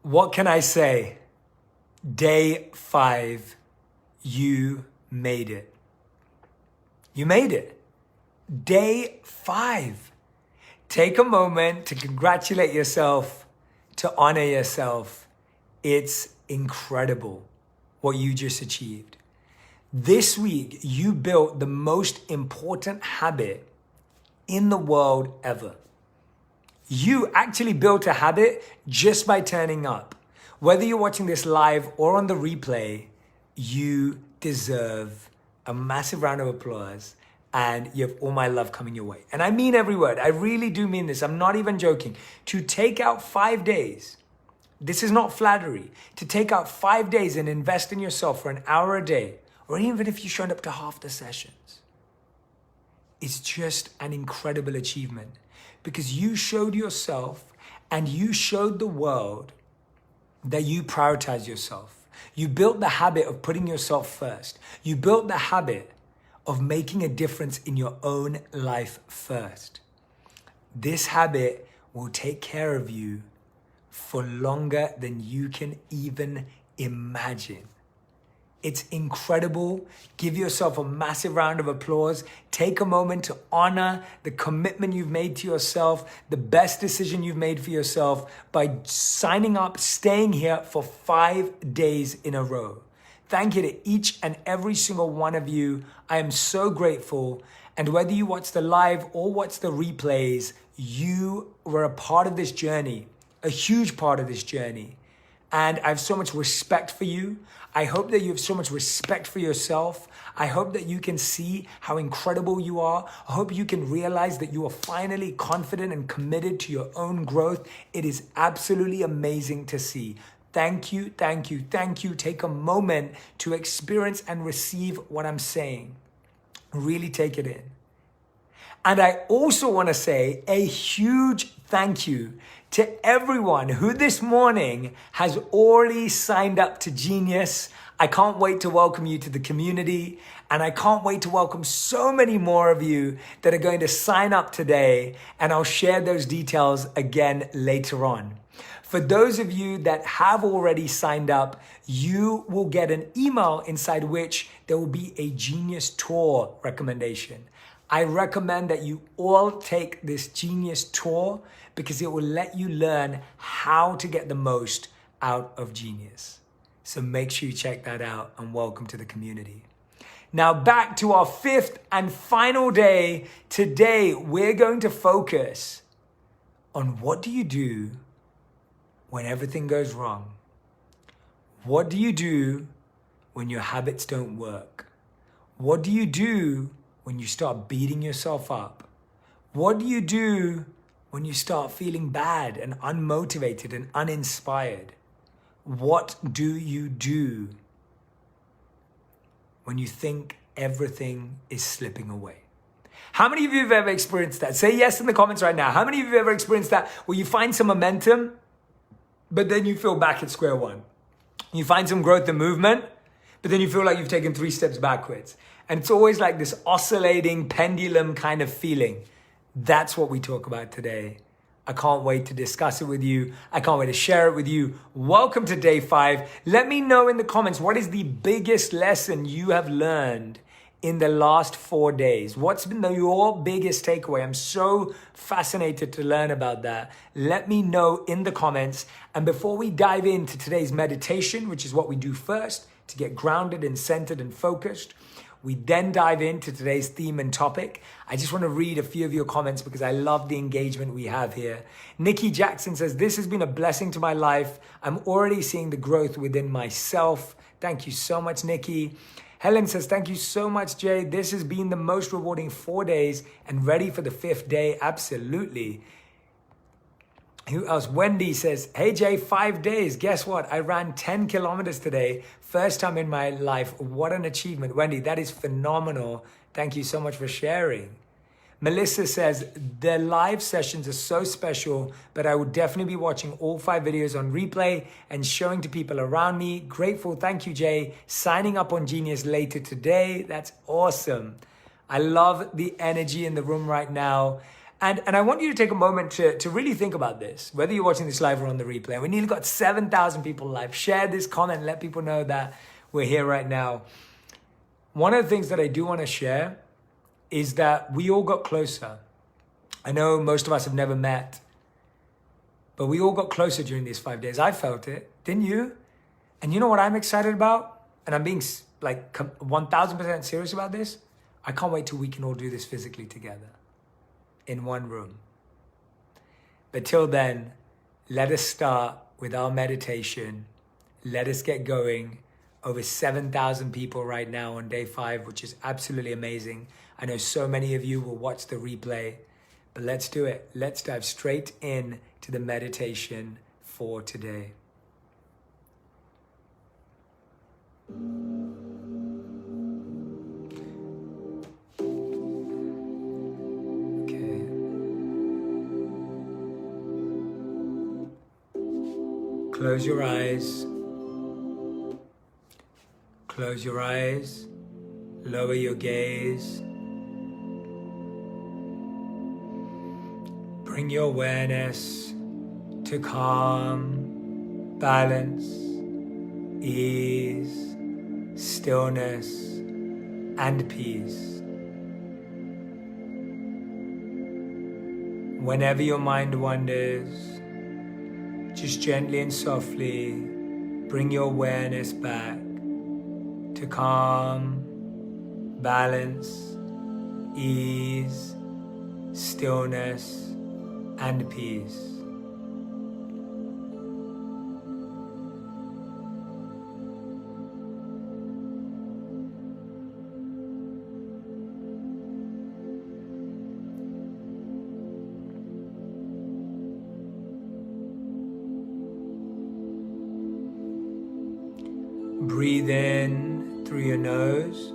What can I say? Day 5, you made it. You made it. Day 5. Take a moment to congratulate yourself, to honor yourself. It's incredible what you just achieved. This week, you built the most important habit in the world ever. You actually built a habit just by turning up. Whether you're watching this live or on the replay, you deserve a massive round of applause and you have all my love coming your way. And I mean every word. I really do mean this. I'm not even joking. To take out 5 days, this is not flattery, to take out 5 days and invest in yourself for an hour a day, or even if you showed up to half the sessions, it's just an incredible achievement because you showed yourself and you showed the world that you prioritize yourself. You built the habit of putting yourself first. You built the habit of making a difference in your own life first. This habit will take care of you for longer than you can even imagine. It's incredible. Give yourself a massive round of applause. Take a moment to honor the commitment you've made to yourself, the best decision you've made for yourself by signing up, staying here for 5 days in a row. Thank you to each and every single one of you. I am so grateful. And whether you watch the live or watch the replays, you were a part of this journey, a huge part of this journey. And I have so much respect for you. I hope that you have so much respect for yourself. I hope that you can see how incredible you are. I hope you can realize that you are finally confident and committed to your own growth. It is absolutely amazing to see. Thank you, thank you, thank you. Take a moment to experience and receive what I'm saying. Really take it in. And I also want to say a huge thank you to everyone who this morning has already signed up to Genius. I can't wait to welcome you to the community. And I can't wait to welcome so many more of you that are going to sign up today. And I'll share those details again later on. For those of you that have already signed up, you will get an email inside which there will be a Genius Tour recommendation. I recommend that you all take this Genius Tour because it will let you learn how to get the most out of Genius. So make sure you check that out and welcome to the community. Now back to our 5th and final day. Today, we're going to focus on what do you do when everything goes wrong? What do you do when your habits don't work? What do you do when you start beating yourself up? What do you do when you start feeling bad and unmotivated and uninspired? What do you do when you think everything is slipping away? How many of you have ever experienced that? Say yes in the comments right now. How many of you have ever experienced that where you find some momentum, but then you feel back at square one? You find some growth and movement, but then you feel like you've taken 3 steps backwards. And it's always like this oscillating pendulum kind of feeling. That's what we talk about today. I can't wait to discuss it with you. I can't wait to share it with you. Welcome to day 5. Let me know in the comments, what is the biggest lesson you have learned in the last 4 days? What's been your biggest takeaway? I'm so fascinated to learn about that. Let me know in the comments. And before we dive into today's meditation, which is what we do first to get grounded and centered and focused, we then dive into today's theme and topic. I just want to read a few of your comments because I love the engagement we have here. Nikki Jackson says, this has been a blessing to my life. I'm already seeing the growth within myself. Thank you so much, Nikki. Helen says, thank you so much, Jay. This has been the most rewarding 4 days and ready for the 5th day. Absolutely. Who else? Wendy says, hey Jay, 5 days. Guess what? I ran 10 kilometers today. First time in my life. What an achievement. Wendy, that is phenomenal. Thank you so much for sharing. Melissa says, the live sessions are so special, but I will definitely be watching all 5 videos on replay and showing to people around me. Grateful. Thank you, Jay. Signing up on Genius later today. That's awesome. I love the energy in the room right now. And I want you to take a moment to really think about this, whether you're watching this live or on the replay. We nearly got 7,000 people live. Share this comment, let people know that we're here right now. One of the things that I do want to share is that we all got closer. I know most of us have never met, but we all got closer during these 5 days. I felt it, didn't you? And you know what I'm excited about? And I'm being like 1,000% serious about this. I can't wait till we can all do this physically together in one room. But till then, let us start with our meditation. Let us get going. Over 7,000 people right now on day 5, which is absolutely amazing. I know so many of you will watch the replay, but let's do it. Let's dive straight in to the meditation for today. Okay. Close your eyes. Close your eyes. Lower your gaze. Bring your awareness to calm, balance, ease, stillness, and peace. Whenever your mind wanders, just gently and softly bring your awareness back to calm, balance, ease, stillness, and peace. Breathe in through your nose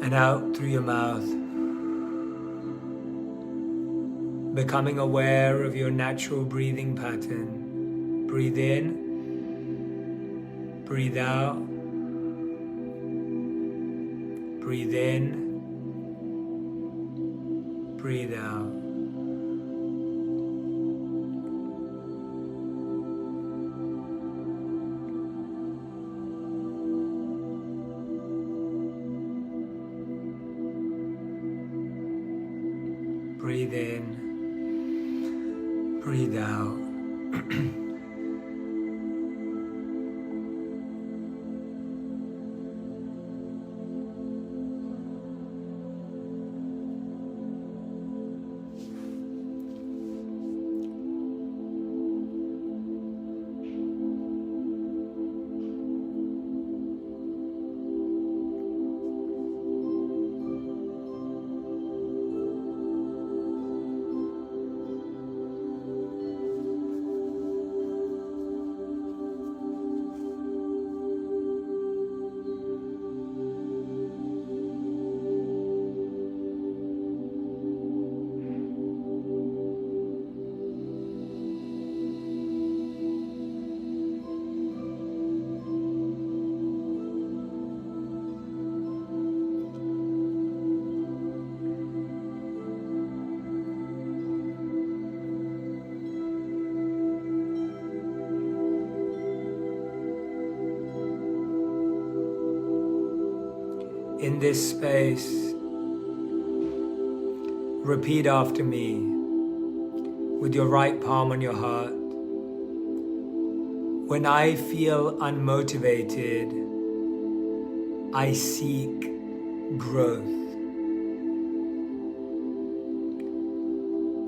and out through your mouth, becoming aware of your natural breathing pattern. Breathe in, breathe out, breathe in, breathe out. Breathe in, breathe out. In this space, repeat after me with your right palm on your heart. When I feel unmotivated, I seek growth.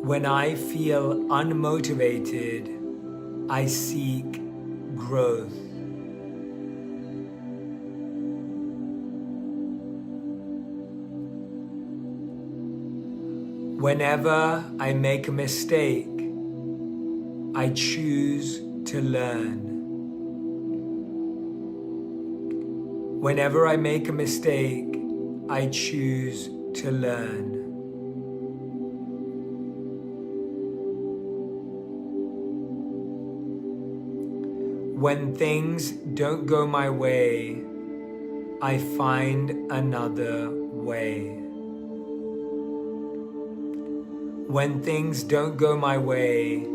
When I feel unmotivated, I seek growth. Whenever I make a mistake, I choose to learn. Whenever I make a mistake, I choose to learn. When things don't go my way, I find another way. When things don't go my way,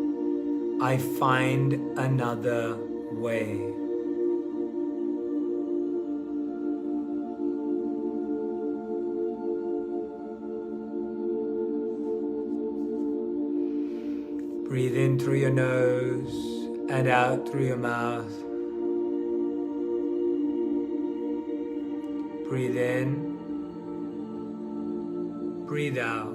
I find another way. Breathe in through your nose and out through your mouth. Breathe in, breathe out.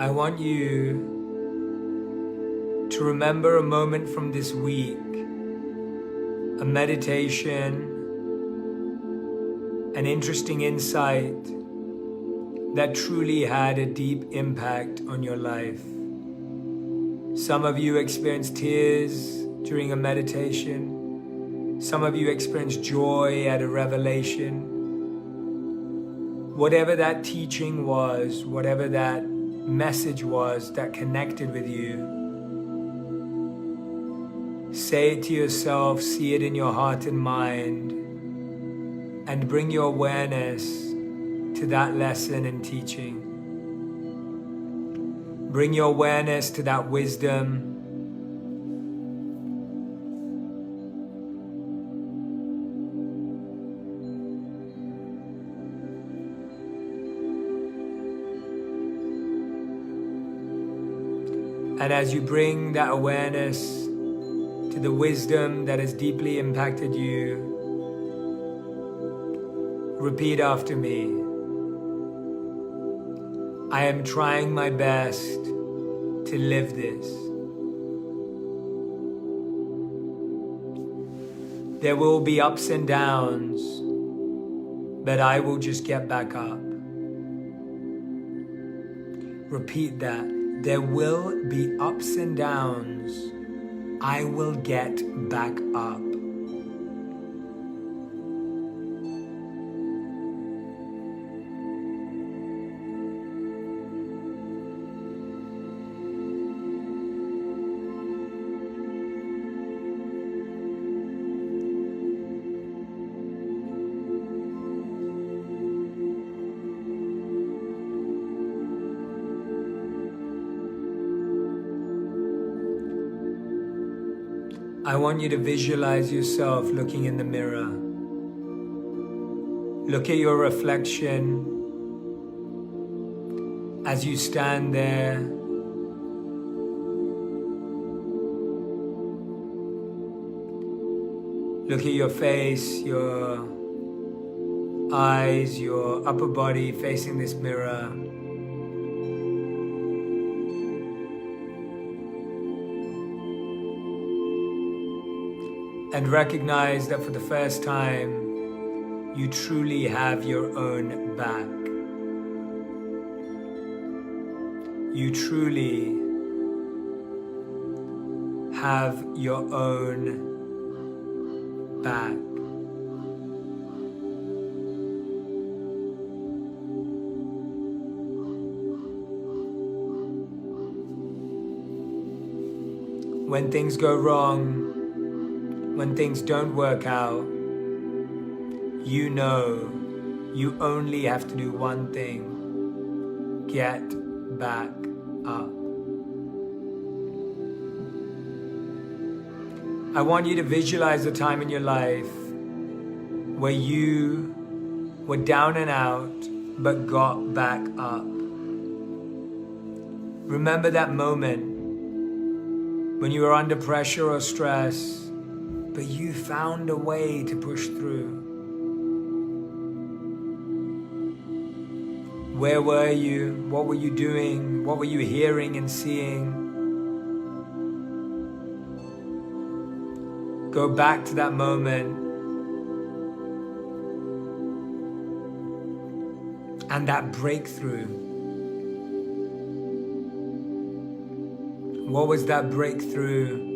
I want you to remember a moment from this week, a meditation, an interesting insight that truly had a deep impact on your life. Some of you experienced tears during a meditation. Some of you experienced joy at a revelation. Whatever that teaching was, whatever that message was that connected with you, say it to yourself, see it in your heart and mind, and bring your awareness to that lesson and teaching. Bring your awareness to that wisdom. And as you bring that awareness to the wisdom that has deeply impacted you, repeat after me. I am trying my best to live this. There will be ups and downs, but I will just get back up. Repeat that. There will be ups and downs. I will get back up. I want you to visualize yourself looking in the mirror. Look at your reflection as you stand there. Look at your face, your eyes, your upper body facing this mirror. And recognize that for the first time, you truly have your own back. You truly have your own back. When things go wrong, when things don't work out, you know you only have to do one thing: get back up. I want you to visualize a time in your life where you were down and out but got back up. Remember that moment when you were under pressure or stress, but you found a way to push through. Where were you? What were you doing? What were you hearing and seeing? Go back to that moment and that breakthrough. What was that breakthrough?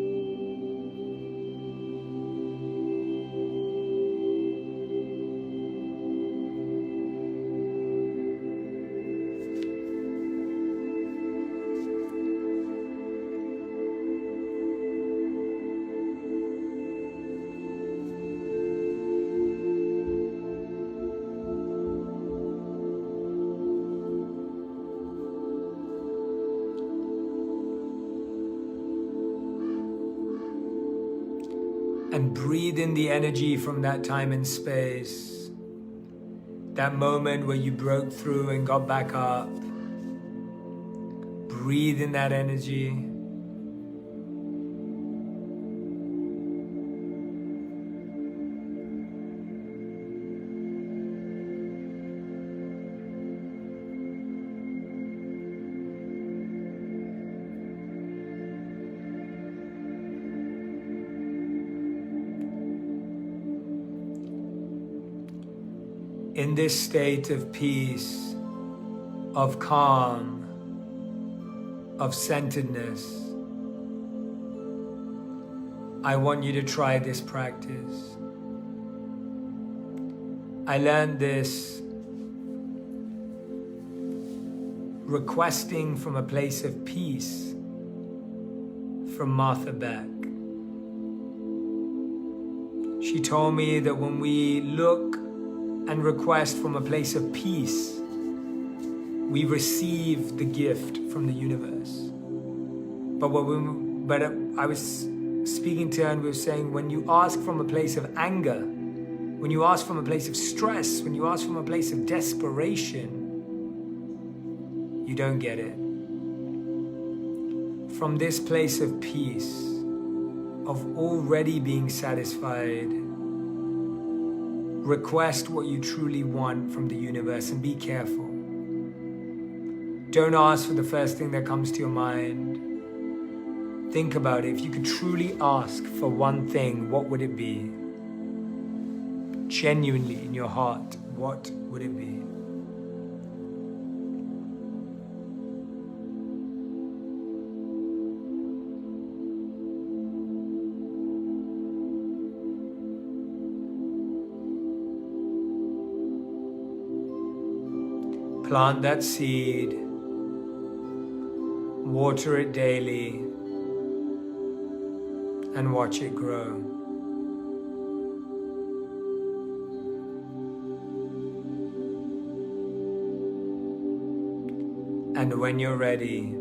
And breathe in the energy from that time and space. That moment where you broke through and got back up. Breathe in that energy. In this state of peace, of calm, of centeredness, I want you to try this practice. I learned this requesting from a place of peace from Martha Beck. She told me that when we look and request from a place of peace, we receive the gift from the universe. But I was speaking to her and we were saying, when you ask from a place of anger, when you ask from a place of stress, when you ask from a place of desperation, you don't get it. From this place of peace, of already being satisfied, request what you truly want from the universe and be careful. Don't ask for the first thing that comes to your mind. Think about it. If you could truly ask for one thing, what would it be? Genuinely in your heart, what would it be? Plant that seed, water it daily, and watch it grow. And when you're ready,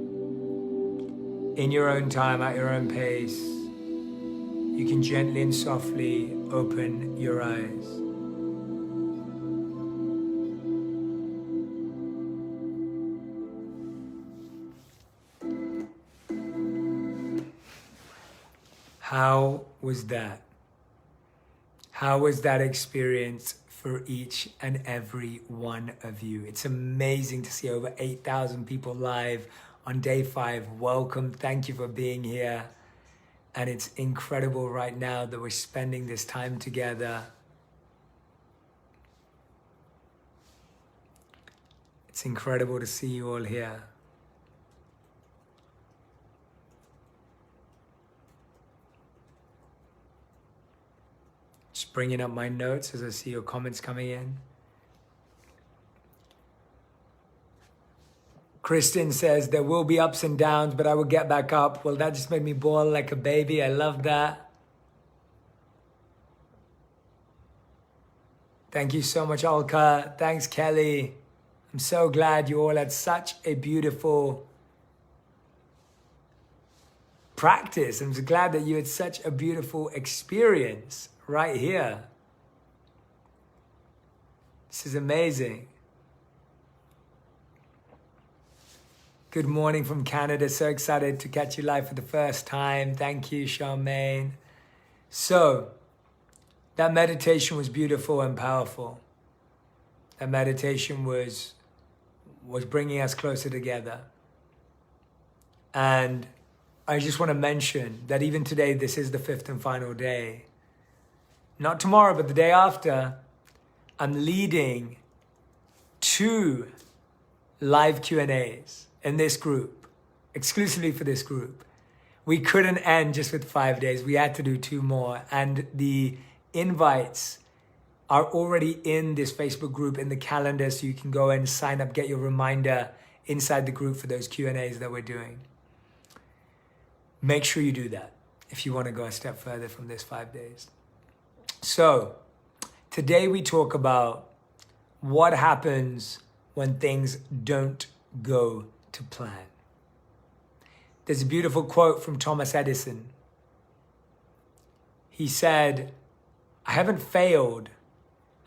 in your own time, at your own pace, you can gently and softly open your eyes. How was that? How was that experience for each and every one of you? It's amazing to see over 8,000 people live on day 5. Welcome, thank you for being here. And it's incredible right now that we're spending this time together. It's incredible to see you all here. Just bringing up my notes as I see your comments coming in. Kristen says, there will be ups and downs, but I will get back up. Well, that just made me bawl like a baby. I love that. Thank you so much, Alka. Thanks, Kelly. I'm so glad you all had such a beautiful practice. I'm so glad that you had such a beautiful experience right here. This is amazing. Good morning from Canada. So excited to catch you live for the first time. Thank you, Charmaine. So, that meditation was beautiful and powerful. That meditation was bringing us closer together. And I just want to mention that even today, this is the 5th and final day. Not tomorrow, but the day after, I'm leading 2 live Q&As in this group, exclusively for this group. We couldn't end just with 5 days. We had to do 2 more. And the invites are already in this Facebook group in the calendar, so you can go and sign up, get your reminder inside the group for those Q&As that we're doing. Make sure you do that if you want to go a step further from this 5 days. So today we talk about what happens when things don't go to plan. There's a beautiful quote from Thomas Edison. He said, "I haven't failed.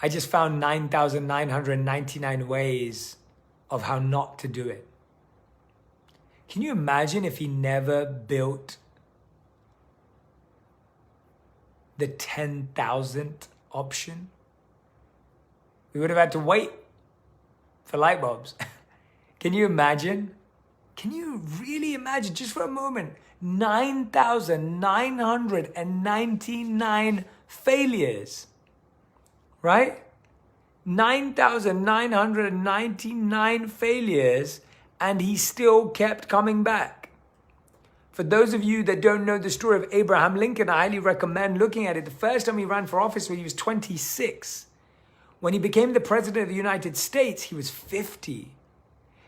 I just found 9,999 ways of how not to do it." Can you imagine if he never built the 10,000th option? We would have had to wait for light bulbs. Can you imagine? Can you really imagine, just for a moment, 9,999 failures, right? 9,999 failures, and he still kept coming back. For those of you that don't know the story of Abraham Lincoln, I highly recommend looking at it. The first time he ran for office when he was 26. When he became the president of the United States, he was 50.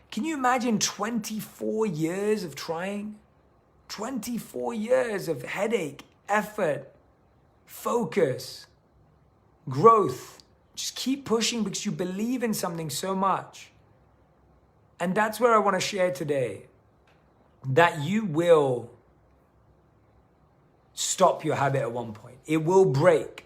Can you imagine 24 years of trying? 24 years of headache, effort, focus, growth. Just keep pushing because you believe in something so much. And that's where I want to share today, that you will stop your habit at one point. It will break.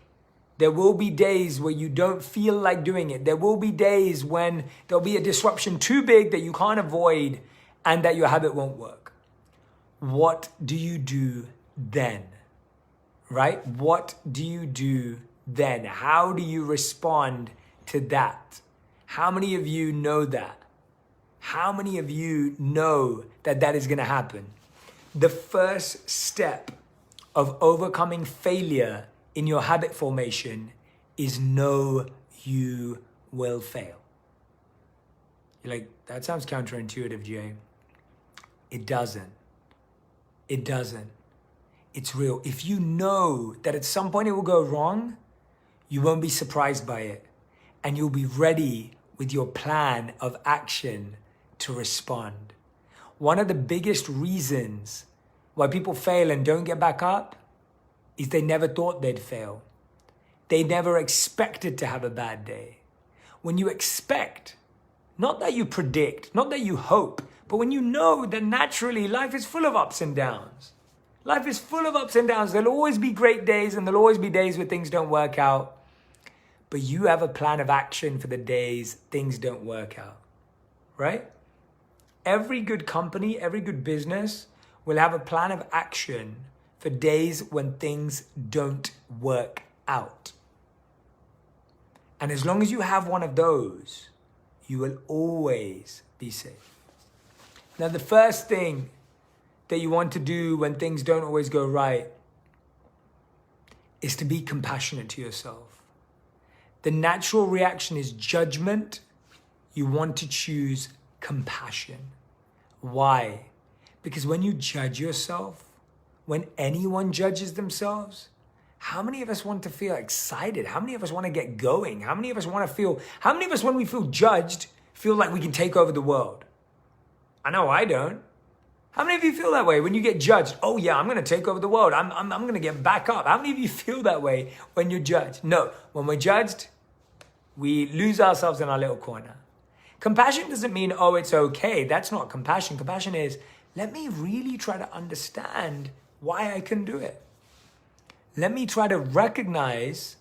There will be days where you don't feel like doing it. There will be days when there'll be a disruption too big that you can't avoid and that your habit won't work. What do you do then? Right? What do you do then? How do you respond to that? How many of you know that? How many of you know that that is going to happen? The first step of overcoming failure in your habit formation is know you will fail. You're like, that sounds counterintuitive, Jay. It doesn't. It doesn't. It's real. If you know that at some point it will go wrong, you won't be surprised by it. And you'll be ready with your plan of action to respond. One of the biggest reasons why people fail and don't get back up is they never thought they'd fail. They never expected to have a bad day. When you expect, not that you predict, not that you hope, but when you know that naturally life is full of ups and downs. Life is full of ups and downs. There'll always be great days and there'll always be days where things don't work out. But you have a plan of action for the days things don't work out, right? Every good company, every good business will have a plan of action for days when things don't work out. And as long as you have one of those, you will always be safe. Now, the first thing that you want to do when things don't always go right is to be compassionate to yourself. The natural reaction is judgment. You want to choose compassion. Why? Because when you judge yourself, when anyone judges themselves, how many of us want to feel excited? How many of us want to get going? How many of us when we feel judged, feel like we can take over the world? I know I don't. How many of you feel that way when you get judged? Oh yeah, I'm going to take over the world. I'm going to get back up. How many of you feel that way when you're judged? No, when we're judged, we lose ourselves in our little corner. Compassion doesn't mean, oh, it's okay. That's not compassion. Compassion is, let me really try to understand why I can do it. Let me try to recognize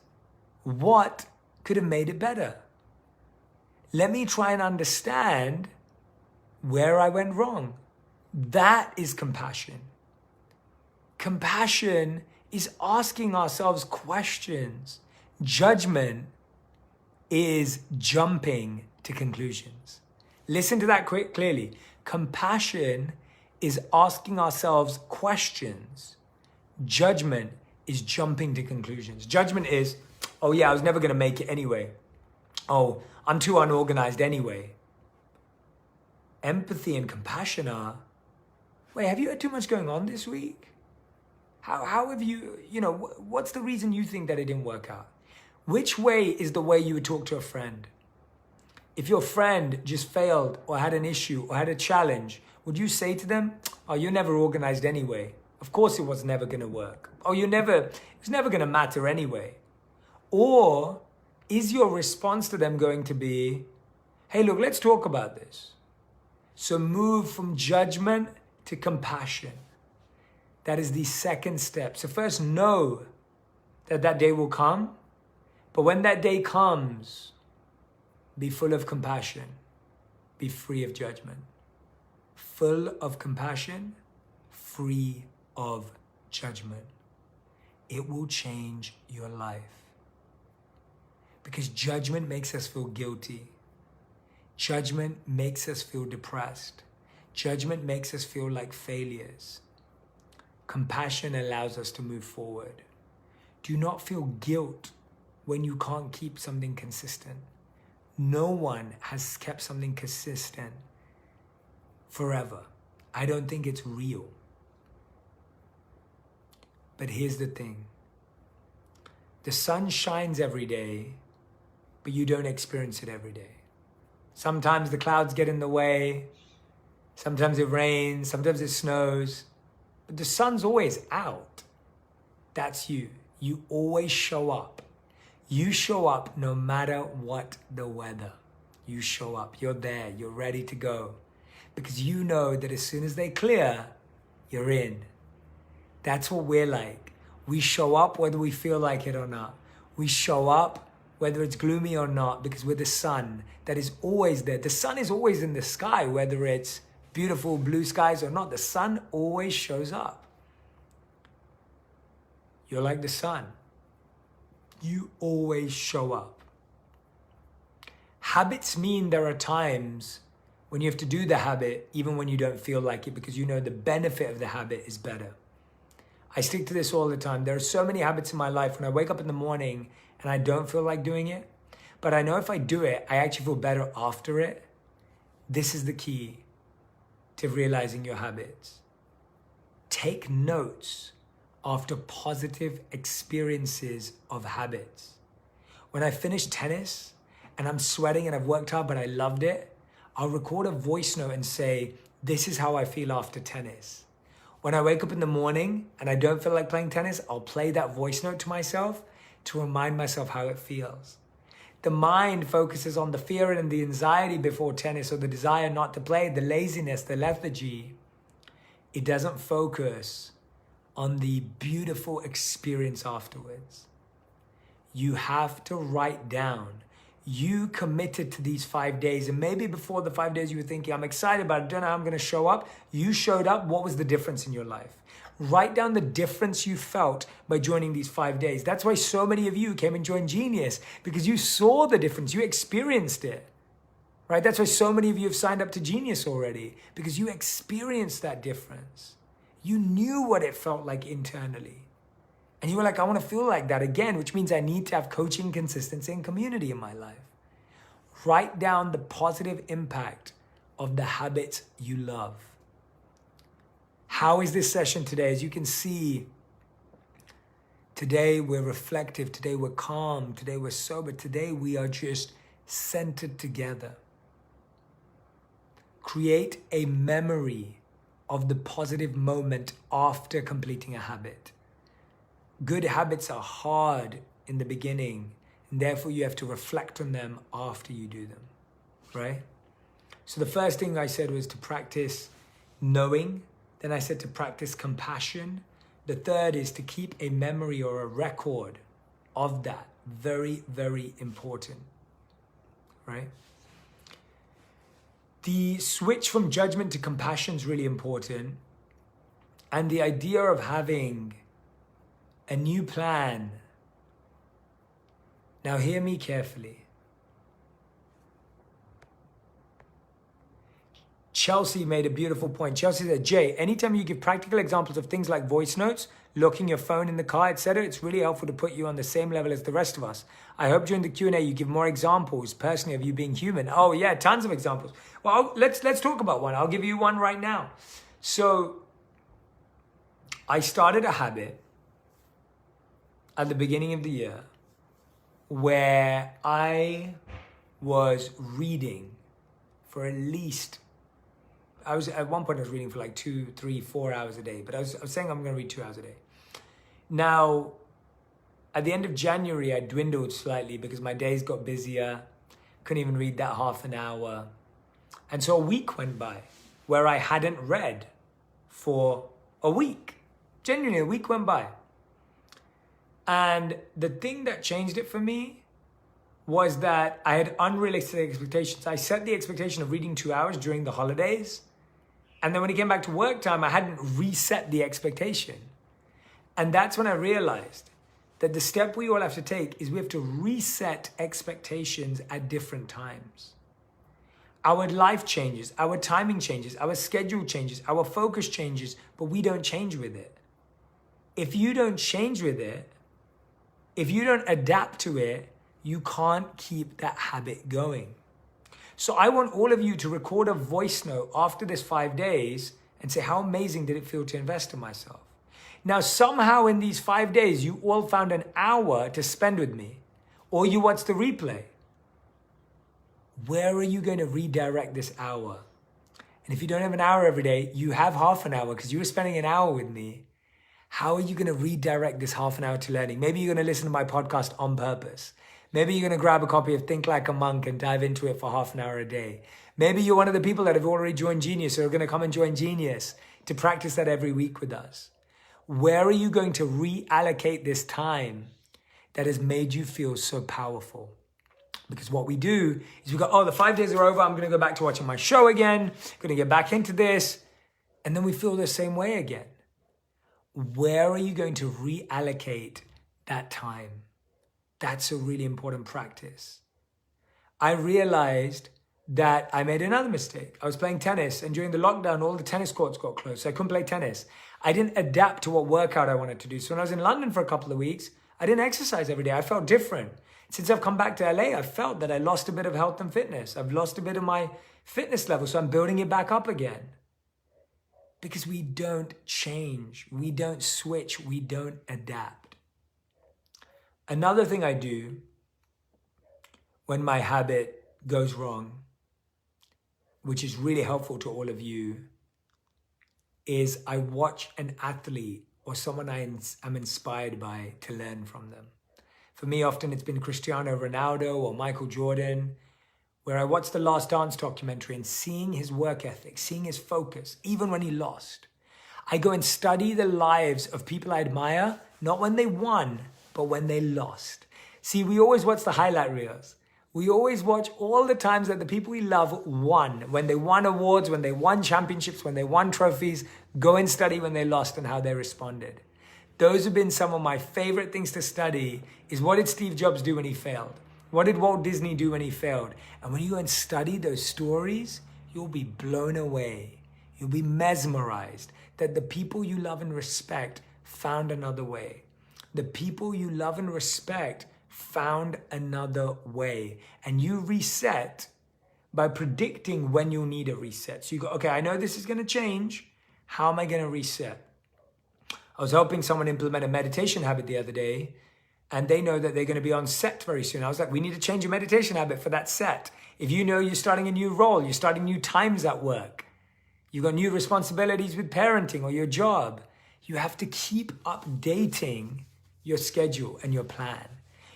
what could have made it better. Let me try and understand where I went wrong. That is compassion. Compassion is asking ourselves questions. Judgment is jumping to conclusions. Listen to that clearly. Compassion is asking ourselves questions. Judgment is jumping to conclusions. Judgment is, oh yeah, I was never going to make it anyway. Oh, I'm too unorganized anyway. Empathy and compassion are, wait, have you had too much going on this week? How have you, what's the reason you think that it didn't work out? Which way is the way you would talk to a friend? If your friend just failed or had an issue or had a challenge, would you say to them, oh, you're never organized anyway. Of course it was never going to work. Oh, it was never going to matter anyway. Or is your response to them going to be, hey, look, let's talk about this. So move from judgment to compassion. That is the second step. So first know that that day will come. But when that day comes, be full of compassion. Be free of judgment. Full of compassion, free of judgment. It will change your life. Because judgment makes us feel guilty. Judgment makes us feel depressed. Judgment makes us feel like failures. Compassion allows us to move forward. Do not feel guilt when you can't keep something consistent. No one has kept something consistent forever. I don't think it's real. But here's the thing. The sun shines every day, but you don't experience it every day. Sometimes the clouds get in the way. Sometimes it rains. Sometimes it snows. But the sun's always out. That's you. You always show up. You show up no matter what the weather. You show up. You're there. You're ready to go. Because you know that as soon as they clear, you're in. That's what we're like. We show up whether we feel like it or not. We show up whether it's gloomy or not because we're the sun that is always there. The sun is always in the sky, whether it's beautiful blue skies or not. The sun always shows up. You're like the sun. You always show up. Habits mean there are times when you have to do the habit even when you don't feel like it because you know the benefit of the habit is better. I stick to this all the time. There are so many habits in my life when I wake up in the morning and I don't feel like doing it, but I know if I do it, I actually feel better after it. This is the key to realizing your habits. Take notes after positive experiences of habits. When I finish tennis and I'm sweating and I've worked hard but I loved it, I'll record a voice note and say, this is how I feel after tennis. When I wake up in the morning and I don't feel like playing tennis, I'll play that voice note to myself to remind myself how it feels. The mind focuses on the fear and the anxiety before tennis or the desire not to play, the laziness, the lethargy. It doesn't focus on the beautiful experience afterwards. You have to write down. You committed to these 5 days, and maybe before the 5 days you were thinking, I'm excited, but I don't know how I'm going to show up. You showed up. What was the difference in your life? Write down the difference you felt by joining these 5 days. That's why so many of you came and joined Genius, because you saw the difference. You experienced it, right? That's why so many of you have signed up to Genius already, because you experienced that difference. You knew what it felt like internally. And you were like, I want to feel like that again, which means I need to have coaching, consistency, and community in my life. Write down the positive impact of the habits you love. How is this session today? As you can see, today we're reflective, today we're calm, today we're sober, today we are just centered together. Create a memory of the positive moment after completing a habit. Good habits are hard in the beginning, and therefore you have to reflect on them after you do them, right? So the first thing I said was to practice knowing. Then I said to practice compassion. The third is to keep a memory or a record of that. Very, very important, right? The switch from judgment to compassion is really important. And the idea of having a new plan. Now hear me carefully. Chelsea made a beautiful point. Chelsea said, Jay, anytime you give practical examples of things like voice notes, locking your phone in the car, etc., it's really helpful to put you on the same level as the rest of us. I hope during the Q&A you give more examples personally of you being human. Oh yeah, tons of examples. Well, let's talk about one. I'll give you one right now. So I started a habit at the beginning of the year where I was reading for at least, at one point I was reading for like 2, 3, 4 hours a day, but I was saying I'm going to read 2 hours a day. Now, at the end of January, I dwindled slightly because my days got busier. Couldn't even read that half an hour. And so a week went by where I hadn't read for a week. Genuinely, a week went by. And the thing that changed it for me was that I had unrealistic expectations. I set the expectation of reading 2 hours during the holidays. And then when it came back to work time, I hadn't reset the expectation. And that's when I realized that the step we all have to take is we have to reset expectations at different times. Our life changes, our timing changes, our schedule changes, our focus changes, but we don't change with it. If you don't change with it, if you don't adapt to it, you can't keep that habit going. So I want all of you to record a voice note after this 5 days and say, how amazing did it feel to invest in myself? Now, somehow in these 5 days, you all found an hour to spend with me, or you watched the replay. Where are you going to redirect this hour? And if you don't have an hour every day, you have half an hour because you were spending an hour with me. How are you going to redirect this half an hour to learning? Maybe you're going to listen to my podcast on purpose. Maybe you're going to grab a copy of Think Like a Monk and dive into it for half an hour a day. Maybe you're one of the people that have already joined Genius or are going to come and join Genius to practice that every week with us. Where are you going to reallocate this time that has made you feel so powerful? Because what we do is we go, oh, the 5 days are over. I'm going to go back to watching my show again. Going to get back into this. And then we feel the same way again. Where are you going to reallocate that time? That's a really important practice. I realized that I made another mistake. I was playing tennis, and during the lockdown, all the tennis courts got closed, so I couldn't play tennis. I didn't adapt to what workout I wanted to do. So when I was in London for a couple of weeks, I didn't exercise every day. I felt different. Since I've come back to LA, I felt that I lost a bit of health and fitness. I've lost a bit of my fitness level, so I'm building it back up again. Because we don't change, we don't switch, we don't adapt. Another thing I do when my habit goes wrong, which is really helpful to all of you, is I watch an athlete or someone I'm inspired by to learn from them. For me, often it's been Cristiano Ronaldo or Michael Jordan, where I watched the Last Dance documentary and seeing his work ethic, seeing his focus, even when he lost. I go and study the lives of people I admire, not when they won, but when they lost. See, we always watch the highlight reels. We always watch all the times that the people we love won, when they won awards, when they won championships, when they won trophies. Go and study when they lost and how they responded. Those have been some of my favorite things to study, is what did Steve Jobs do when he failed? What did Walt Disney do when he failed? And when you go and study those stories, you'll be blown away. You'll be mesmerized that the people you love and respect found another way. The people you love and respect found another way. And you reset by predicting when you'll need a reset. So you go, okay, I know this is going to change. How am I going to reset? I was helping someone implement a meditation habit the other day, and they know that they're going to be on set very soon. I was like, we need to change your meditation habit for that set. If you know you're starting a new role, you're starting new times at work, you've got new responsibilities with parenting or your job, you have to keep updating your schedule and your plan.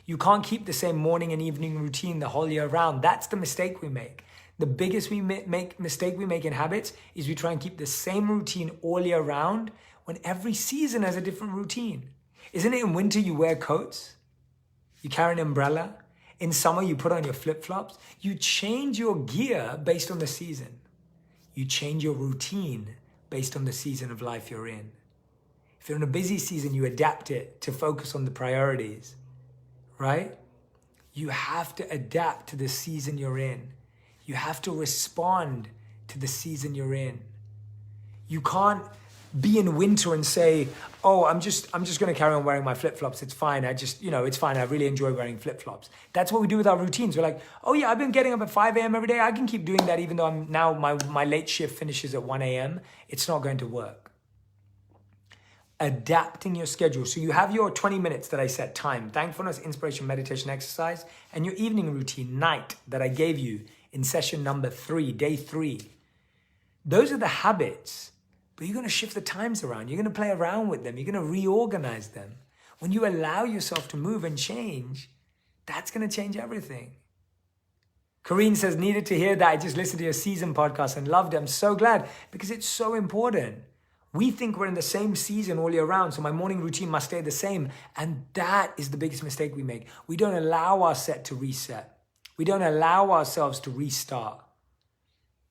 You can't keep the same morning and evening routine the whole year round. That's the mistake we make. The biggest mistake we make in habits is we try and keep the same routine all year round when every season has a different routine. Isn't it in winter you wear coats? You carry an umbrella? In summer, you put on your flip-flops. You change your gear based on the season. You change your routine based on the season of life you're in. If you're in a busy season, you adapt it to focus on the priorities, right? You have to adapt to the season you're in. You have to respond to the season you're in. You can't be in winter and say, oh, I'm just going to carry on wearing my flip-flops. It's fine. It's fine. I really enjoy wearing flip-flops. That's what we do with our routines. We're like, oh yeah, I've been getting up at 5 a.m. every day. I can keep doing that even though my late shift finishes at 1 a.m. It's not going to work. Adapting your schedule. So you have your 20 minutes that I set, time, thankfulness, inspiration, meditation, exercise, and your evening routine, night, that I gave you in session number 3, day 3. Those are the habits, but you're going to shift the times around. You're going to play around with them. You're going to reorganize them. When you allow yourself to move and change, that's going to change everything. Kareen says, needed to hear that. I just listened to your season podcast and loved it. I'm so glad because it's so important. We think we're in the same season all year round, so my morning routine must stay the same. And that is the biggest mistake we make. We don't allow our set to reset. We don't allow ourselves to restart.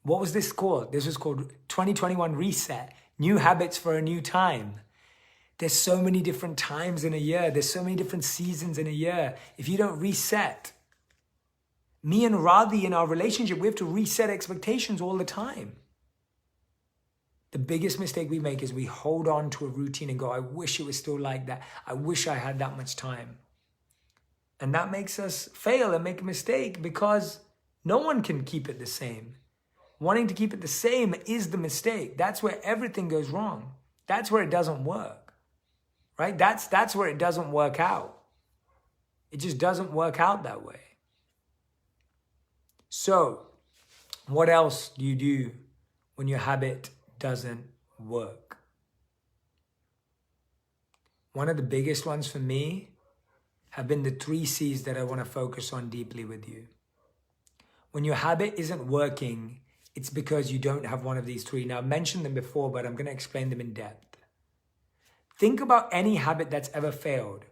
What was this called? This was called 2021 Reset. New habits for a new time. There's so many different times in a year. There's so many different seasons in a year. If you don't reset, me and Radhi in our relationship, we have to reset expectations all the time. The biggest mistake we make is we hold on to a routine and go, I wish it was still like that. I wish I had that much time. And that makes us fail and make a mistake because no one can keep it the same. Wanting to keep it the same is the mistake. That's where everything goes wrong. That's where it doesn't work, right? That's where it doesn't work out. It just doesn't work out that way. So what else do you do when your habit doesn't work? One of the biggest ones for me have been the 3 C's that I want to focus on deeply with you. When your habit isn't working, it's because you don't have one of these 3. Now, I've mentioned them before, but I'm going to explain them in depth. Think about any habit that's ever failed.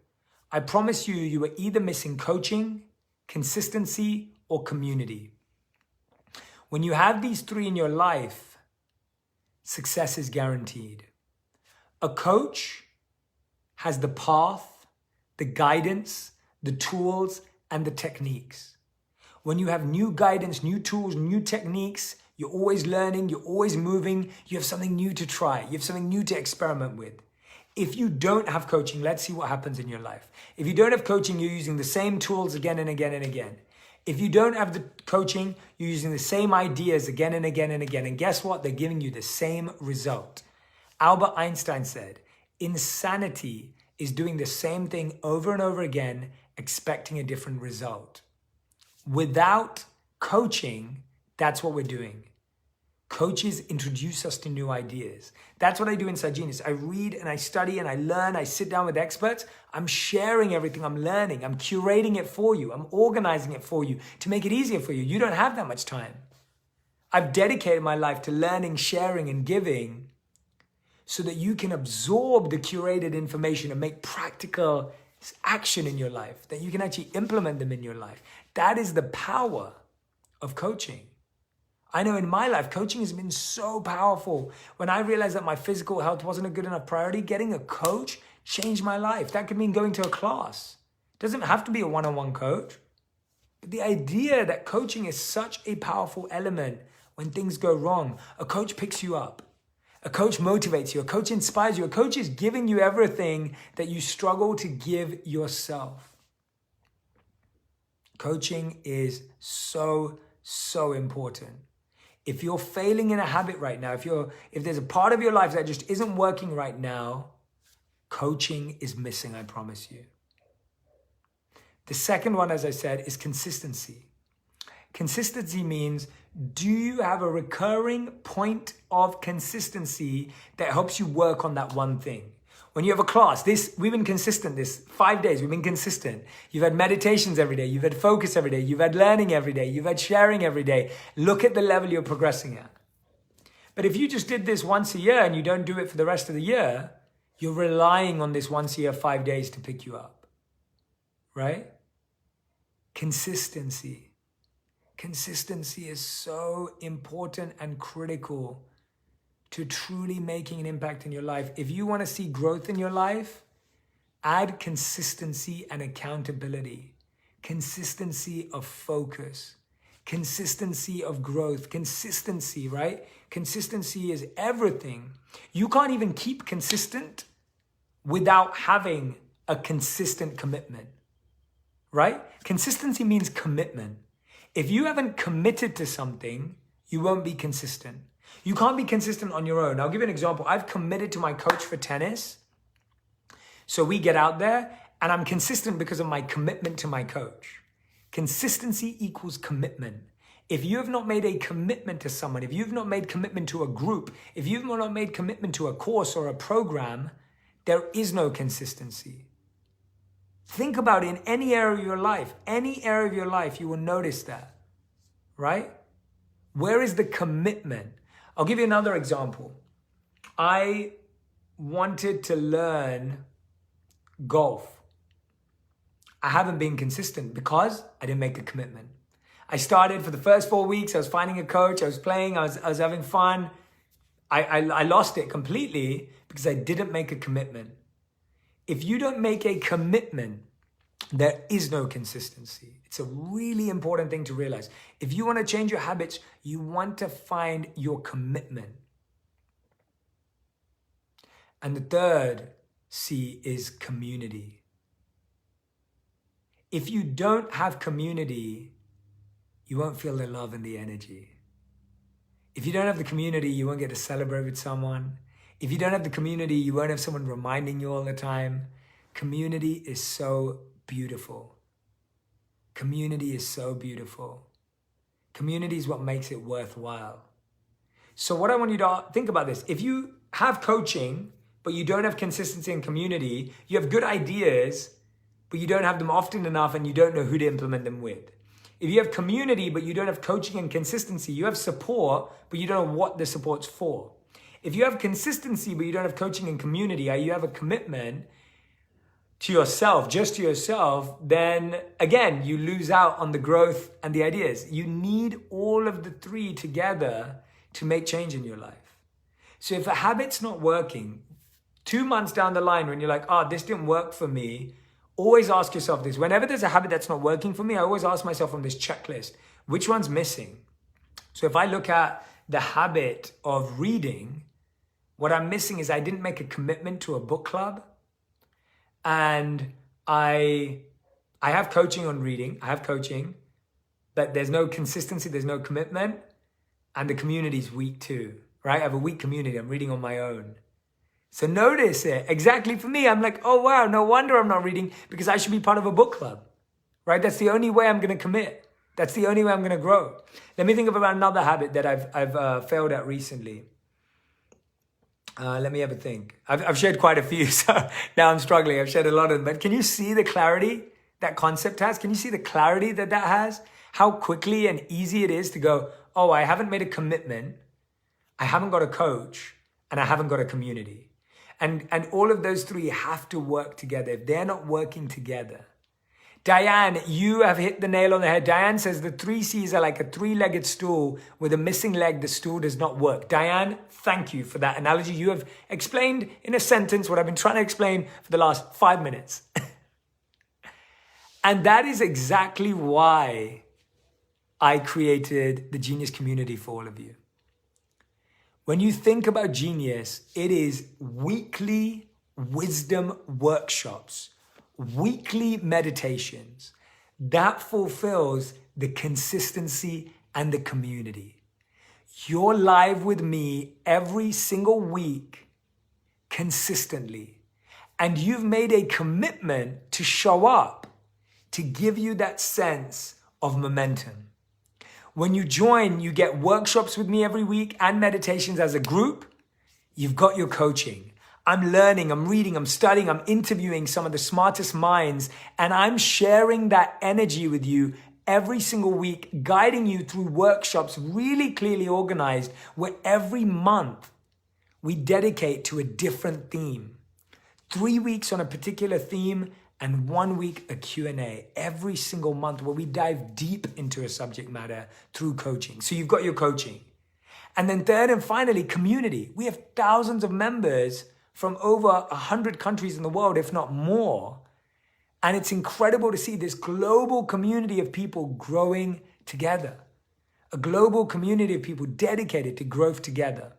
I promise you, you were either missing coaching, consistency, or community. When you have these 3 in your life, success is guaranteed. A coach has the path, the guidance, the tools, and the techniques. When you have new guidance, new tools, new techniques, you're always learning, you're always moving, you have something new to try, you have something new to experiment with. If you don't have coaching, let's see what happens in your life. If you don't have coaching, you're using the same tools again and again and again. If you don't have the coaching, you're using the same ideas again and again and again. And guess what? They're giving you the same result. Albert Einstein said, insanity is doing the same thing over and over again, expecting a different result. Without coaching, that's what we're doing. Coaches introduce us to new ideas. That's what I do inside Genius. I read and I study and I learn. I sit down with experts. I'm sharing everything I'm learning. I'm curating it for you. I'm organizing it for you to make it easier for you. You don't have that much time. I've dedicated my life to learning, sharing, and giving so that you can absorb the curated information and make practical action in your life, that you can actually implement them in your life. That is the power of coaching. I know in my life, coaching has been so powerful. When I realized that my physical health wasn't a good enough priority, getting a coach changed my life. That could mean going to a class. It doesn't have to be a one-on-one coach. But the idea that coaching is such a powerful element when things go wrong. A coach picks you up. A coach motivates you. A coach inspires you. A coach is giving you everything that you struggle to give yourself. Coaching is so important. If you're failing in a habit right now, if there's a part of your life that just isn't working right now, coaching is missing, I promise you. The second one, as I said, is consistency. Consistency means, do you have a recurring point of consistency that helps you work on that one thing? When you have a class, we've been consistent this 5 days, we've been consistent. You've had meditations every day, you've had focus every day, you've had learning every day, you've had sharing every day. Look at the level you're progressing at. But if you just did this once a year and you don't do it for the rest of the year, you're relying on this once a year, 5 days to pick you up, right? Consistency. Consistency is so important and critical to truly making an impact in your life. If you want to see growth in your life, add consistency and accountability, consistency of focus, consistency of growth, consistency, right? Consistency is everything. You can't even keep consistent without having a consistent commitment, right? Consistency means commitment. If you haven't committed to something, you won't be consistent. You can't be consistent on your own. I'll give you an example. I've committed to my coach for tennis. So we get out there and I'm consistent because of my commitment to my coach. Consistency equals commitment. If you have not made a commitment to someone, if you've not made commitment to a group, if you've not made commitment to a course or a program, there is no consistency. Think about it in any area of your life. Any area of your life, you will notice that, right? Where is the commitment? I'll give you another example. I wanted to learn golf. I haven't been consistent because I didn't make a commitment. I started for the first 4 weeks. I was finding a coach. I was playing. I was having fun. I lost it completely because I didn't make a commitment. If you don't make a commitment, there is no consistency. It's a really important thing to realize. If you want to change your habits, you want to find your commitment. And the third C is community. If you don't have community, you won't feel the love and the energy. If you don't have the community, you won't get to celebrate with someone. If you don't have the community, you won't have someone reminding you all the time. Community is so beautiful. Community is so beautiful. Community is what makes it worthwhile. So what I want you to think about this, if you have coaching, but you don't have consistency and community, you have good ideas, but you don't have them often enough and you don't know who to implement them with. If you have community, but you don't have coaching and consistency, you have support, but you don't know what the support's for. If you have consistency, but you don't have coaching and community, you have a commitment to yourself, just to yourself, then again, you lose out on the growth and the ideas. You need all of the three together to make change in your life. So if a habit's not working, 2 months down the line when you're like, this didn't work for me, always ask yourself this. Whenever there's a habit that's not working for me, I always ask myself on this checklist, which one's missing? So if I look at the habit of reading, what I'm missing is I didn't make a commitment to a book club. And I have coaching on reading. I have coaching, but there's no consistency. There's no commitment. And the community's weak too, right? I have a weak community. I'm reading on my own. So notice it. Exactly for me, I'm like, oh wow, no wonder I'm not reading because I should be part of a book club, right? That's the only way I'm going to commit. That's the only way I'm going to grow. Let me think about another habit that I've failed at recently. Let me have a think. I've shared quite a few, so now I'm struggling. I've shared a lot of them. But can you see the clarity that concept has? Can you see the clarity that has? How quickly and easy it is to go, I haven't made a commitment. I haven't got a coach and I haven't got a community. And all of those three have to work together. If they're not working together. Diane, you have hit the nail on the head. Diane says the 3 C's are like a 3-legged stool. With a missing leg, the stool does not work. Diane, thank you for that analogy. You have explained in a sentence what I've been trying to explain for the last 5 minutes. And that is exactly why I created the Genius Community for all of you. When you think about Genius, it is weekly wisdom workshops, weekly meditations that fulfills the consistency and the community. You're live with me every single week consistently, and you've made a commitment to show up to give you that sense of momentum. When you join, you get workshops with me every week and meditations as a group. You've got your coaching. I'm learning, I'm reading, I'm studying, I'm interviewing some of the smartest minds, and I'm sharing that energy with you every single week, guiding you through workshops really clearly organized, where every month we dedicate to a different theme. 3 weeks on a particular theme, and 1 week a Q&A every single month where we dive deep into a subject matter through coaching. So you've got your coaching. And then third and finally, community. We have thousands of members from over 100 countries in the world, if not more. And it's incredible to see this global community of people growing together. A global community of people dedicated to growth together.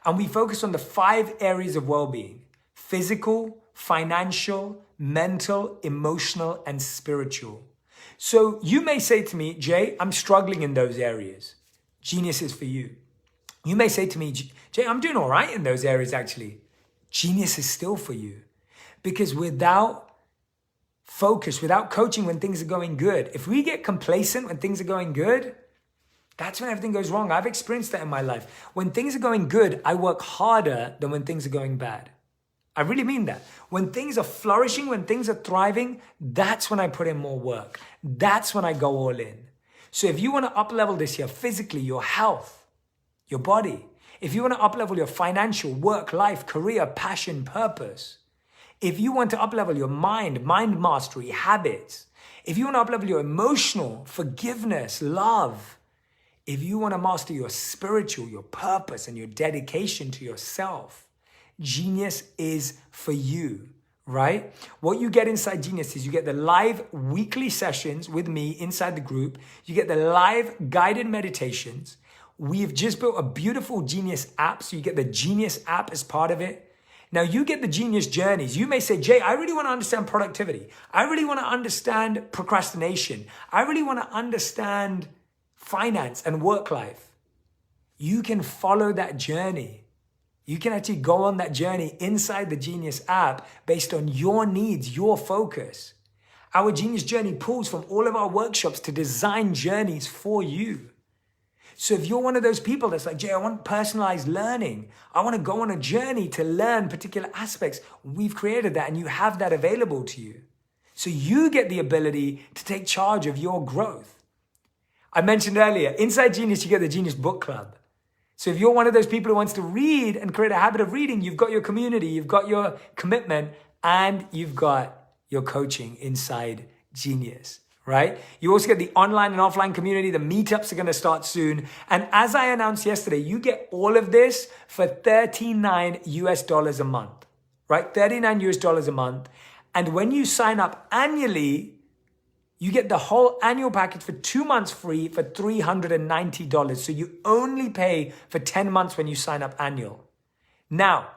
And we focus on the 5 areas of well-being: physical, financial, mental, emotional, and spiritual. So you may say to me, Jay, I'm struggling in those areas. Genius is for you. You may say to me, Jay, I'm doing all right in those areas actually. Genius is still for you. Because without focus, without coaching when things are going good, if we get complacent when things are going good, that's when everything goes wrong. I've experienced that in my life. When things are going good, I work harder than when things are going bad. I really mean that. When things are flourishing, when things are thriving, that's when I put in more work. That's when I go all in. So if you want to up-level this year, physically, your health, your body, if you want to up-level your financial, work, life, career, passion, purpose, if you want to up-level your mind mastery, habits, if you want to up-level your emotional, forgiveness, love, if you want to master your spiritual, your purpose, and your dedication to yourself, Genius is for you, right? What you get inside Genius is you get the live weekly sessions with me inside the group. You get the live guided meditations. We've just built a beautiful Genius app, so you get the Genius app as part of it. Now you get the Genius journeys. You may say, Jay, I really want to understand productivity. I really want to understand procrastination. I really want to understand finance and work life. You can follow that journey. You can actually go on that journey inside the Genius app based on your needs, your focus. Our Genius journey pulls from all of our workshops to design journeys for you. So if you're one of those people that's like, Jay, I want personalized learning. I want to go on a journey to learn particular aspects. We've created that and you have that available to you. So you get the ability to take charge of your growth. I mentioned earlier, inside Genius, you get the Genius Book Club. So if you're one of those people who wants to read and create a habit of reading, you've got your community, you've got your commitment, and you've got your coaching inside Genius, right? You also get the online and offline community. The meetups are going to start soon. And as I announced yesterday, you get all of this for $39 US a month, right? $39 US a month. And when you sign up annually, you get the whole annual package for 2 months free for $390. So you only pay for 10 months when you sign up annual. Now,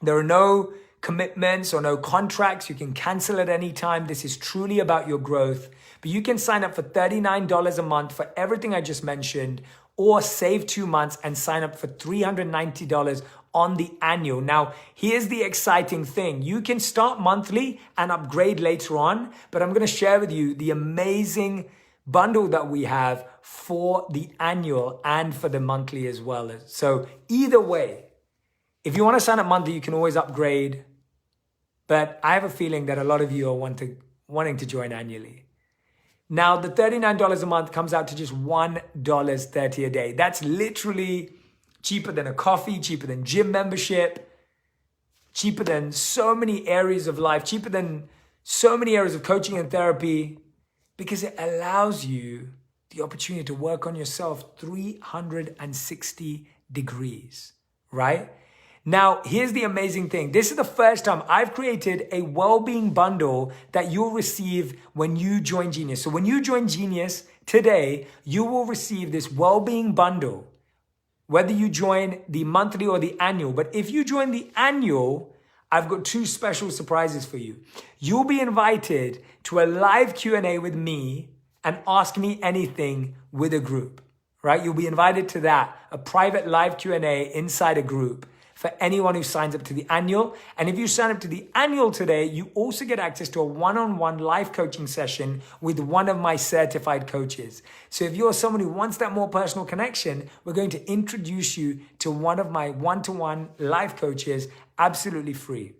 there are no commitments or no contracts. You can cancel at any time. This is truly about your growth. But you can sign up for $39 a month for everything I just mentioned, or save 2 months and sign up for $390 on the annual. Now, here's the exciting thing. You can start monthly and upgrade later on, but I'm going to share with you the amazing bundle that we have for the annual and for the monthly as well. So either way, if you want to sign up monthly, you can always upgrade. But I have a feeling that a lot of you are wanting to join annually. Now, the $39 a month comes out to just $1.30 a day. That's literally cheaper than a coffee, cheaper than gym membership, cheaper than so many areas of life, cheaper than so many areas of coaching and therapy, because it allows you the opportunity to work on yourself 360 degrees, right? Now, here's the amazing thing. This is the first time I've created a well-being bundle that you'll receive when you join Genius. So when you join Genius today, you will receive this well-being bundle, whether you join the monthly or the annual. But if you join the annual, I've got 2 special surprises for you. You'll be invited to a live Q&A with me and Ask Me Anything with a group, right? You'll be invited to that, a private live Q&A inside a group for anyone who signs up to the annual. And if you sign up to the annual today, you also get access to a one-on-one live coaching session with one of my certified coaches. So if you're someone who wants that more personal connection, we're going to introduce you to one of my one-to-one live coaches absolutely free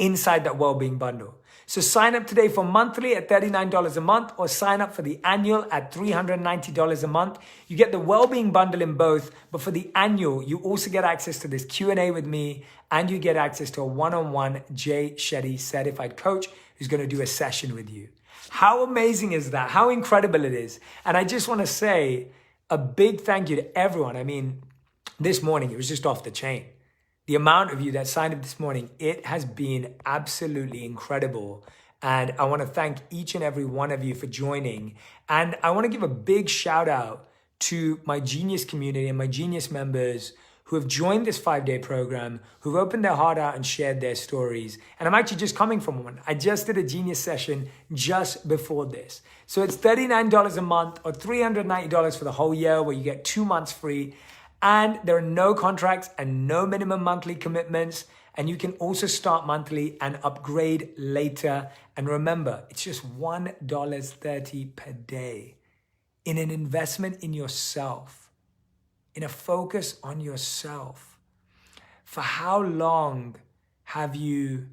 inside that well-being bundle. So sign up today for monthly at $39 a month, or sign up for the annual at $390 a month. You get the well-being bundle in both, but for the annual, you also get access to this Q&A with me, and you get access to a one-on-one Jay Shetty certified coach who's going to do a session with you. How amazing is that? How incredible it is. And I just want to say a big thank you to everyone. I mean, this morning, it was just off the chain. The amount of you that signed up this morning, it has been absolutely incredible. And I want to thank each and every one of you for joining. And I want to give a big shout out to my Genius community and my Genius members who have joined this 5-day program, who've opened their heart out and shared their stories. And I'm actually just coming from one. I just did a Genius session just before this. So it's $39 a month or $390 for the whole year, where you get 2 months free. And there are no contracts and no minimum monthly commitments. And you can also start monthly and upgrade later. And remember, it's just $1.30 per day in an investment in yourself, in a focus on yourself. For how long have you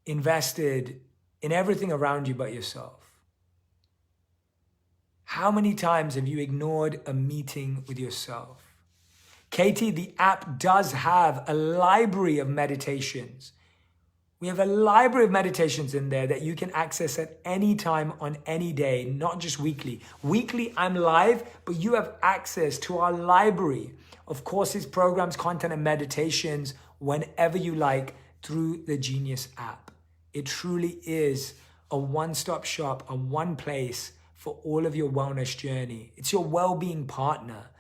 invested in everything around you but yourself? How many times have you ignored a meeting with yourself? Katie, the app does have a library of meditations. We have a library of meditations in there that you can access at any time on any day, not just weekly. Weekly, I'm live, but you have access to our library of courses, programs, content, and meditations whenever you like through the Genius app. It truly is a one-stop shop, a one place for all of your wellness journey. It's your well-being partner.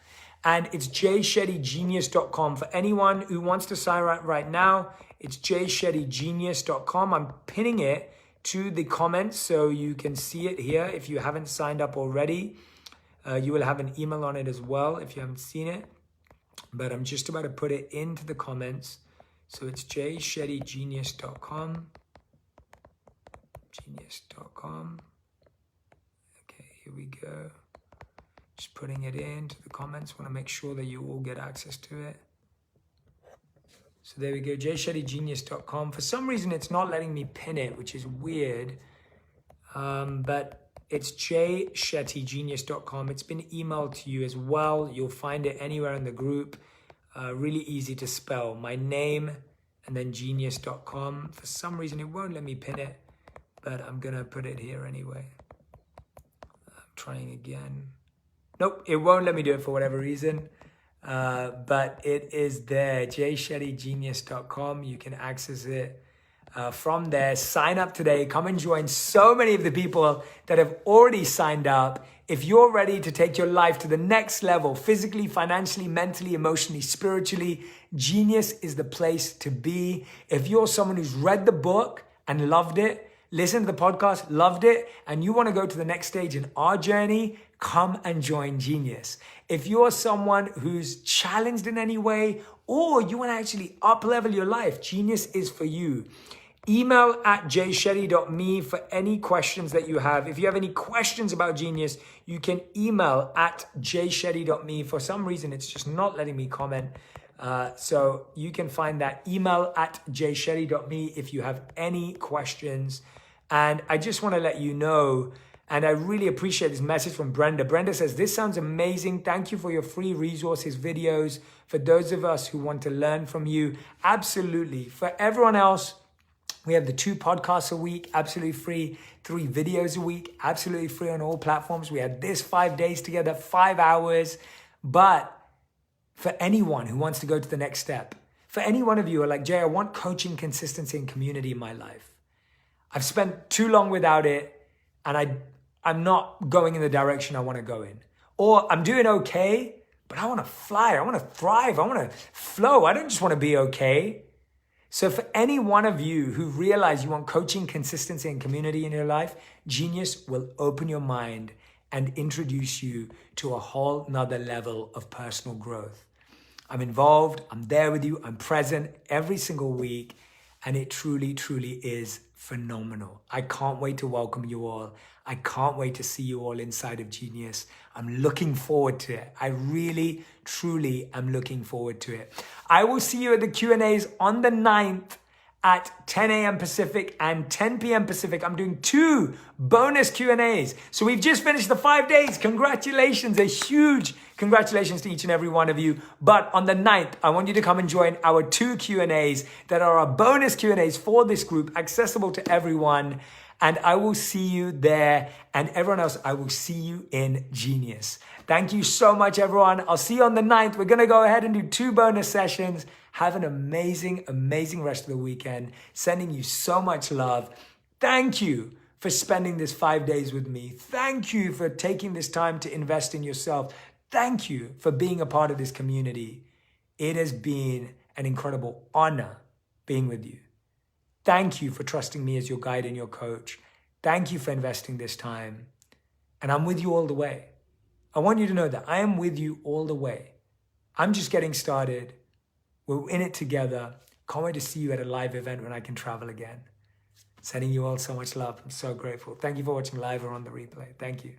And it's jayshettygenius.com. For anyone who wants to sign up right now, it's jayshettygenius.com. I'm pinning it to the comments so you can see it here. If you haven't signed up already, you will have an email on it as well if you haven't seen it. But I'm just about to put it into the comments. So it's jayshettygenius.com. Genius.com. Okay, here we go. Just putting it into the comments. Want to make sure that you all get access to it. So there we go, jayshettygenius.com. For some reason, it's not letting me pin it, which is weird. But it's jayshettygenius.com. It's been emailed to you as well. You'll find it anywhere in the group. Really easy to spell. My name and then genius.com. For some reason, it won't let me pin it, but I'm going to put it here anyway. I'm trying again. Nope, it won't let me do it for whatever reason, but it is there, jayshettygenius.com. You can access it from there. Sign up today. Come and join so many of the people that have already signed up. If you're ready to take your life to the next level, physically, financially, mentally, emotionally, spiritually, Genius is the place to be. If you're someone who's read the book and loved it, listened to the podcast, loved it, and you want to go to the next stage in our journey, come and join Genius. If you're someone who's challenged in any way, or you want to actually up-level your life, Genius is for you. Email at jayshetty.me for any questions that you have. If you have any questions about Genius, you can email at jayshetty.me. For some reason, it's just not letting me comment. So you can find that email at jayshetty.me if you have any questions. And I just want to let you know, and I really appreciate this message from Brenda. Brenda says, this sounds amazing. Thank you for your free resources, videos, for those of us who want to learn from you. Absolutely. For everyone else, we have the 2 podcasts a week, absolutely free, 3 videos a week, absolutely free on all platforms. We had this 5 days together, 5 hours. But for anyone who wants to go to the next step, for any one of you who are like, Jay, I want coaching, consistency, and community in my life. I've spent too long without it, and I'm not going in the direction I want to go in. Or I'm doing okay, but I want to fly. I want to thrive. I want to flow. I don't just want to be okay. So for any one of you who realize you want coaching, consistency, and community in your life, Genius will open your mind and introduce you to a whole nother level of personal growth. I'm involved. I'm there with you. I'm present every single week. And it truly, truly is phenomenal. I can't wait to welcome you all. I can't wait to see you all inside of Genius. I'm looking forward to it. I really, truly am looking forward to it. I will see you at the Q&As on the 9th at 10 a.m. Pacific and 10 p.m. Pacific. I'm doing 2 bonus Q&As. So we've just finished the 5 days. Congratulations, a huge congratulations to each and every one of you. But on the 9th, I want you to come and join our 2 Q&As that are our bonus Q&As for this group, accessible to everyone. And I will see you there. And everyone else, I will see you in Genius. Thank you so much, everyone. I'll see you on the 9th. We're going to go ahead and do 2 bonus sessions. Have an amazing, amazing rest of the weekend. Sending you so much love. Thank you for spending this 5 days with me. Thank you for taking this time to invest in yourself. Thank you for being a part of this community. It has been an incredible honor being with you. Thank you for trusting me as your guide and your coach. Thank you for investing this time. And I'm with you all the way. I want you to know that I am with you all the way. I'm just getting started. We're in it together. Can't wait to see you at a live event when I can travel again. Sending you all so much love. I'm so grateful. Thank you for watching live or on the replay. Thank you.